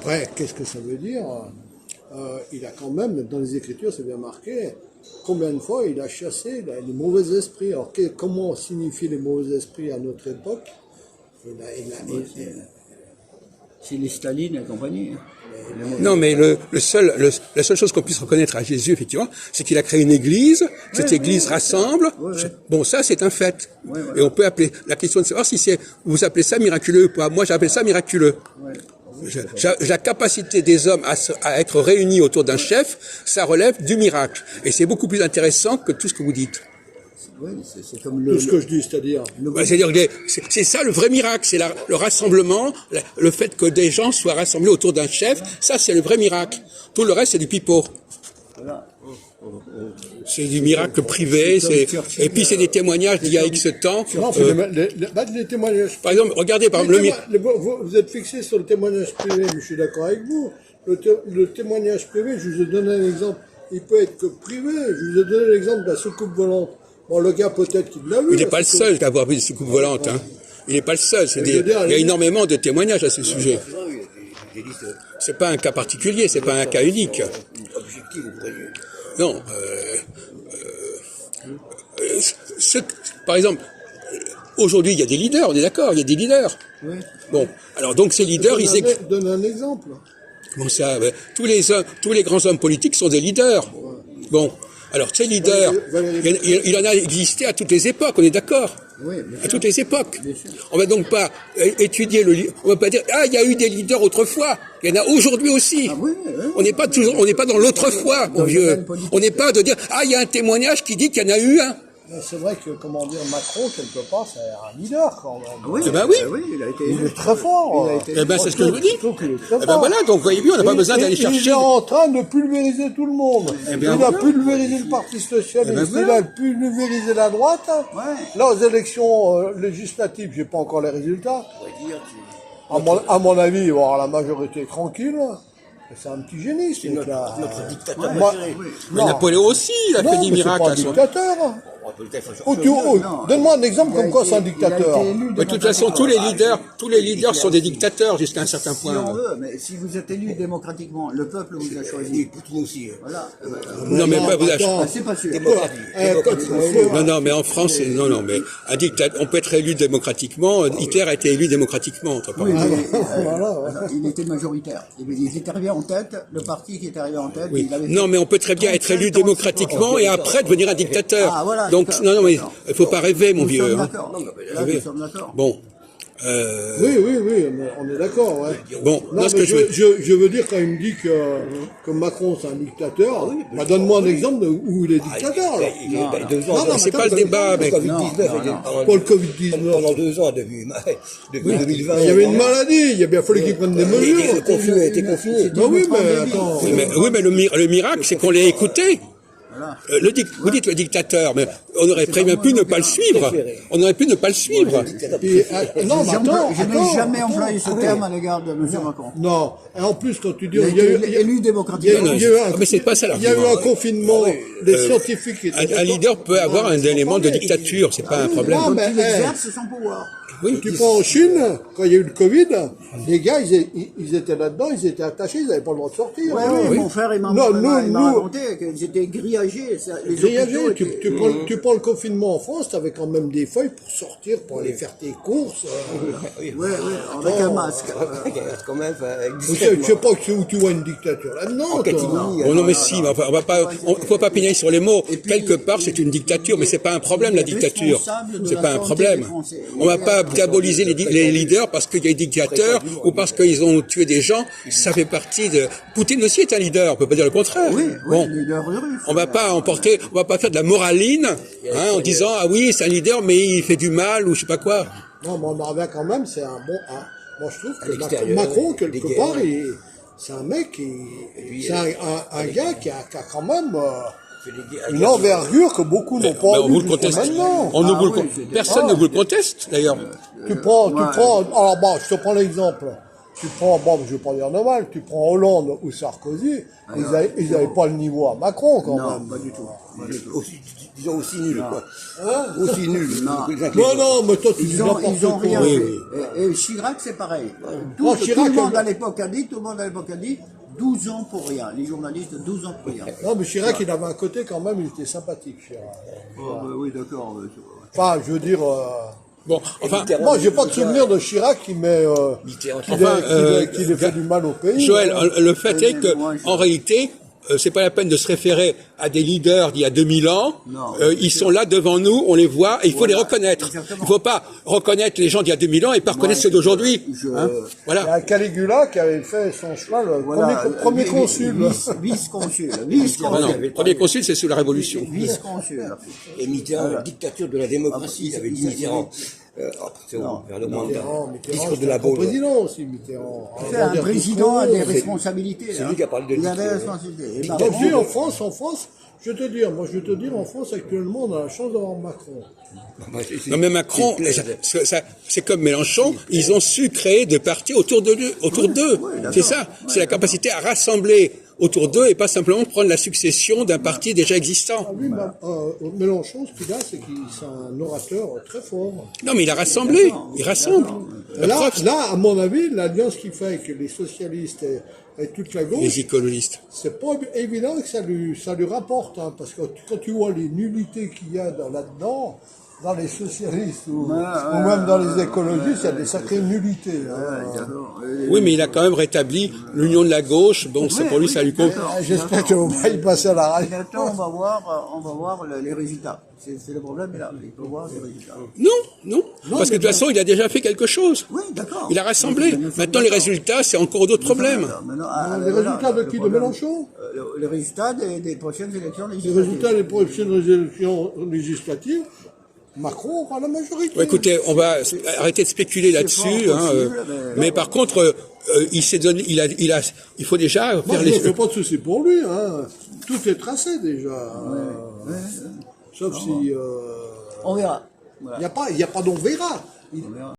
Après, qu'est-ce que ça veut dire? Il a quand même, dans les Écritures, c'est bien marqué, combien de fois il a chassé les mauvais esprits. Alors, comment signifie les mauvais esprits à notre époque? C'est les Staline et compagnie. Non, mais la seule chose qu'on puisse reconnaître à Jésus, effectivement, c'est qu'il a créé une église. Cette église rassemble. Bon, ça, c'est un fait. Et on peut appeler la question de savoir si vous appelez ça miraculeux ou pas. Moi, j'appelle ça miraculeux. La capacité des hommes à être réunis autour d'un chef, ça relève du miracle. Et c'est beaucoup plus intéressant que tout ce que vous dites. Oui, c'est comme tout ce que je dis, c'est-à-dire... C'est-à-dire que c'est ça le vrai miracle, c'est le rassemblement, le fait que des gens soient rassemblés autour d'un chef, ça c'est le vrai miracle. Tout le reste c'est du pipeau. Voilà. C'est du miracle privé, et puis c'est des témoignages d'il y a X temps. Non, les témoignages... Par exemple, regardez, par exemple, vous êtes fixé sur le témoignage privé, mais je suis d'accord avec vous. Le témoignage privé, je vous ai donné un exemple, il peut être que privé. Je vous ai donné l'exemple de la soucoupe volante. Bon, le gars, peut-être qu'il l'a vu. Il n'est pas le seul à avoir vu des soucoupes volantes. Hein. Il n'est pas le seul. Il y a énormément de témoignages à ce sujet. C'est pas un cas particulier, c'est pas un cas unique. Non. Par exemple, aujourd'hui, il y a des leaders, on est d'accord, il y a des leaders. Oui. Bon, alors donc ces leaders, Donne un exemple. Bon, ça, tous les grands hommes politiques sont des leaders. Bon. Alors, ces leaders, il en a existé à toutes les époques, on est d'accord? Oui, à toutes les époques. On va donc pas étudier on va pas dire, il y a eu des leaders autrefois. Il y en a aujourd'hui aussi. Ah oui, oui. On n'est pas dans l'autrefois, mon vieux. On n'est pas de dire, il y a un témoignage qui dit qu'il y en a eu un. C'est vrai que, comment dire, Macron, quelque part, c'est un leader, quand même. Oui, oui. Il est très fort. C'est ce que je vous dis. Voilà, donc, vous voyez bien, on n'a pas besoin d'aller chercher. Il est en train de pulvériser tout le monde. Il a pulvérisé le Parti Socialiste, il a pulvérisé la droite. Là, aux élections législatives, j'ai pas encore les résultats. À mon avis, il va y avoir la majorité tranquille. C'est un petit génie, c'est notre dictateur. Mais Napoléon aussi, il a fait des miracles. C'est pas un dictateur. Donne-moi un exemple comme quoi c'est un dictateur. De toute façon, tous les leaders sont des dictateurs jusqu'à un certain point. Si on veut, mais si vous êtes élu démocratiquement, le peuple vous a choisi. Poutine aussi. Voilà. Non, mais pas vous avez. C'est pas sûr. Non, mais en France, non, mais un dictateur, on peut être élu démocratiquement. Hitler a été élu démocratiquement. Oui, il était majoritaire. Il était arrivé en tête, le parti qui était arrivé en tête. Oui. Non, mais on peut très bien être élu démocratiquement et après devenir un dictateur. Ah, voilà. Donc, non, mais il faut pas rêver, mon vieux. Nous sommes d'accord. Bon. Oui, on est d'accord, ouais. Bon, non, mais je veux dire, quand il me dit que Macron c'est un dictateur, donne-moi un exemple où il est dictateur, alors. Non, c'est pas le débat, mec. Pas le Covid-19. Pendant 2 ans, depuis 2020. Il y avait une maladie, il a bien fallu qu'il prenne des mesures. Il était confiné. Oui, mais attends. Oui, mais le miracle, c'est qu'on l'ait écouté. Vous dites le dictateur, mais on aurait très bien pu ne pas le suivre. On aurait pu ne pas le suivre. Non, mais attends. Je n'ai jamais employé ce terme à l'égard de M. Macron. Non. Et en plus, quand tu dis... Il a été élu démocratiquement. Mais c'est pas ça Il y a eu un confinement. Les scientifiques... Un leader peut avoir un élément de dictature, c'est pas un problème. Donc il exerce son pouvoir. Oui, tu prends en Chine, quand il y a eu le Covid, les gars, ils étaient là-dedans, ils étaient attachés, ils n'avaient pas le droit de sortir. Oui, mon frère, il m'a raconté qu'ils étaient grillagés. Grillagés, tu prends le confinement en France, tu avais quand même des feuilles pour sortir, pour aller faire tes courses. Oui, avec un masque. Quand même, je sais pas où tu vois une dictature là-dedans. Non, mais si, on faut pas pinailler sur les mots. Quelque part, c'est une dictature, mais c'est pas un problème, la dictature. C'est pas un problème. On va pas diaboliser les leaders parce qu'il y a des dictateurs ou parce qu'ils ont tué des gens. Ça fait partie de... Poutine aussi est un leader, on peut pas dire le contraire. Bon, on va pas faire de la moraline en disant oui, c'est un leader, mais il fait du mal ou je sais pas quoi. Non, mais on en revient quand même, c'est un bon... Moi, je trouve que Macron, quelque part, c'est un mec, c'est un gars qui a quand même... une envergure que beaucoup n'ont pas vu jusqu'à maintenant. Personne ne vous le conteste, d'ailleurs. Tu prends, alors je te prends l'exemple. tu prends, bon, je vais pas dire normal, tu prends Hollande ou Sarkozy, ils avaient pas le niveau à Macron quand Non, même. pas du tout. Disons aussi nul, quoi. Hein Aussi nul. Non, mais toi tu dis Ils ont n'importe rien quoi. fait. Et Chirac, c'est pareil. Tout Chirac, le monde à l'époque a dit, 12 ans pour rien. Les journalistes, 12 ans pour rien. Non, mais Chirac, il avait un côté quand même, il était sympathique, Chirac. Oui, d'accord. Enfin, je veux dire, Bon, enfin, moi, j'ai pas de souvenir de Chirac qui met, qui lui fait du mal au pays. Joël, hein. le fait est que, moi, en réalité, c'est pas la peine de se référer à des leaders d'il y a 2000 ans. Non. Ils sont là devant nous, on les voit, et il faut les reconnaître. Exactement. Il faut pas reconnaître les gens d'il y a 2000 ans et pas reconnaître ceux d'aujourd'hui. Je- Hein, Il y voilà. a Caligula qui avait fait son chemin, le premier consul. Vice-consul. Ah non, le premier consul, c'est sous la Révolution. Vice-consul. Et Mitterrand, la dictature de la démocratie, avait dit Mitterrand. C'est vers le mandat. Mitterrand, Discours de c'était la un bon Baule. président aussi, Mitterrand. C'est un président a des responsabilités. c'est lui qui a parlé de Il a des dictature. responsabilités. Et Donc, Macron, je dis, en France, je vais te dire, en France, actuellement, on a la chance d'avoir Macron. Non mais Macron, c'est comme Mélenchon, ils ont su créer des partis autour d'eux. C'est ça, c'est la capacité à rassembler autour d'eux et pas simplement prendre la succession d'un parti déjà existant. Lui, Mélenchon, ce qu'il a, c'est qu'il est un orateur très fort. Non mais il a rassemblé, il rassemble. La preuve, Là, à mon avis, l'alliance qu'il fait avec les socialistes et toute la gauche, les écologistes. c'est pas évident que ça lui rapporte, hein, parce que quand tu vois les nullités qu'il y a là-dedans, dans les socialistes ou même dans les écologistes, il y a des sacrées nullités. Hein. Oui mais il a quand même rétabli l'union de la gauche, bon c'est pour lui ça lui compte. J'espère qu'on va y passer à la radio. Maintenant, on va voir les résultats. C'est le problème, là. Il faut voir les résultats. Non, parce que de toute façon il a déjà fait quelque chose. Oui, d'accord. Il a rassemblé. Maintenant les résultats c'est encore d'autres problèmes. Les résultats de qui? De Mélenchon? Les résultats des prochaines élections Les législatives. résultats des prochaines élections législatives, Macron aura la majorité. Bon, écoutez, on va arrêter de spéculer là-dessus, fort hein, possible, mais par contre, il s'est donné, il faut déjà Moi, faire je ne les. fais pas de soucis pour lui. Hein. Tout est tracé déjà. Sauf si... On verra. Voilà. Il n'y a pas d'on verra. On verra.